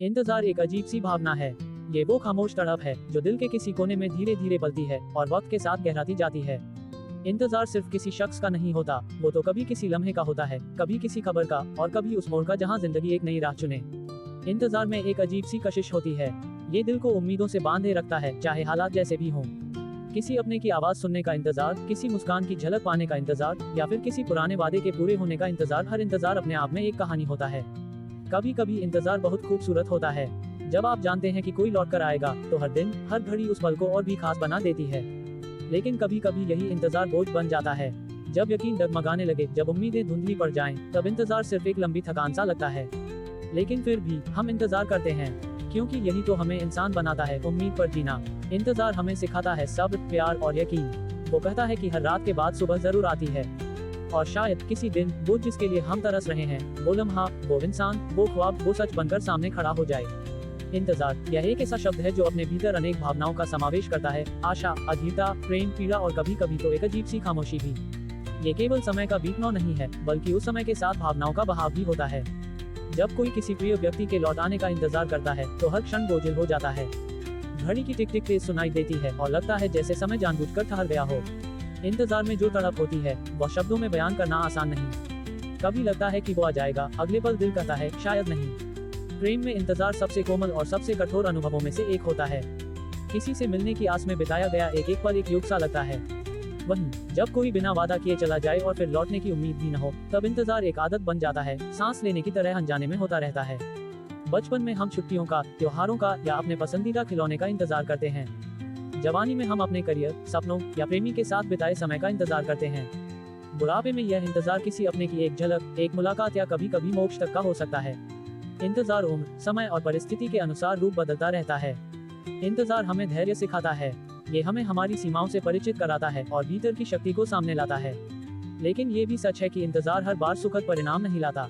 इंतजार एक अजीब सी भावना है। ये वो खामोश तड़प है जो दिल के किसी कोने में धीरे धीरे पलती है और वक्त के साथ गहराती जाती है। इंतजार सिर्फ किसी शख्स का नहीं होता, वो तो कभी किसी लम्हे का होता है, कभी किसी खबर का और कभी उस मोड़ का जहाँ जिंदगी एक नई राह चुने। इंतजार में एक अजीब सी कशिश होती है। ये दिल को उम्मीदों से बांधे रखता है, चाहे हालात जैसे भी हों। किसी अपने की आवाज सुनने का इंतजार, किसी मुस्कान की झलक पाने का इंतजार या फिर किसी पुराने वादे के पूरे होने का इंतजार। हर इंतजार अपने आप में एक कहानी होता है। कभी कभी इंतजार बहुत खूबसूरत होता है। जब आप जानते हैं कि कोई लौट कर आएगा तो हर दिन हर घड़ी उस पल को और भी खास बना देती है। लेकिन कभी कभी यही इंतजार बोझ बन जाता है। जब यकीन डगमगाने लगे, जब उम्मीदें धुंधली पड़ जाएं, तब इंतजार सिर्फ एक लंबी थकान सा लगता है। लेकिन फिर भी हम इंतजार करते हैं, क्योंकि यही तो हमें इंसान बनाता है, उम्मीद पर जीना। इंतजार हमें सिखाता है सब्र, प्यार और यकीन। वो कहता है कि हर रात के बाद सुबह जरूर आती है, और शायद किसी दिन वो जिसके लिए हम तरस रहे हैं, वो लम्हा, वो इंसान, वो ख्वाब, वो सच बनकर सामने खड़ा हो जाए। इंतजार यह एक ऐसा शब्द है जो अपने भीतर अनेक भावनाओं का समावेश करता है। आशा, अधीरता, प्रेम, पीड़ा और कभी कभी तो एक अजीब सी खामोशी भी। ये केवल समय का बीतना नहीं है, बल्कि उस समय के साथ भावनाओं का बहाव भी होता है। जब कोई किसी प्रिय व्यक्ति के लौट आने का इंतजार करता है तो हर क्षण बोझिल हो जाता है। घड़ी की टिक टिक तेज सुनाई देती है और लगता है जैसे समय जानबूझकर ठहर गया हो। इंतजार में जो तड़प होती है वह शब्दों में बयान करना आसान नहीं। कभी लगता है कि वो आ जाएगा, अगले पल दिल कहता है शायद नहीं। प्रेम में इंतजार सबसे कोमल और सबसे कठोर अनुभवों में से एक होता है। किसी से मिलने की आस में बिताया गया एक एक पल एक युग सा लगता है। वहीं जब कोई बिना वादा किए चला जाए और फिर लौटने की उम्मीद भी न हो, तब इंतजार एक आदत बन जाता है, सांस लेने की तरह अनजाने में होता रहता है। बचपन में हम छुट्टियों का, त्योहारों का या अपने पसंदीदा खिलौने का इंतजार करते हैं। जवानी में हम अपने करियर, सपनों या प्रेमी के साथ बिताए समय का इंतजार करते हैं। बुढ़ापे में यह इंतजार किसी अपने की एक झलक, एक मुलाकात या कभी कभी मोक्ष तक का हो सकता है। इंतजार उम्र, समय और परिस्थिति के अनुसार रूप बदलता रहता है। इंतजार हमें धैर्य सिखाता है। ये हमें हमारी सीमाओं से परिचित कराता है और भीतर की शक्ति को सामने लाता है। लेकिन ये भी सच है कि इंतजार हर बार सुखद परिणाम नहीं लाता।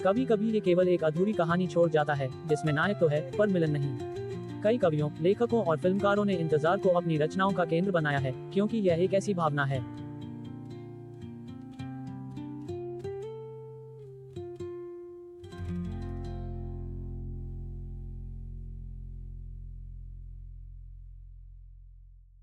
कभी कभी ये केवल एक अधूरी कहानी छोड़ जाता है, जिसमें नायक तो है पर मिलन नहीं। कई कवियों, लेखकों और फिल्मकारों ने इंतजार को अपनी रचनाओं का केंद्र बनाया है, क्योंकि यह एक ऐसी भावना है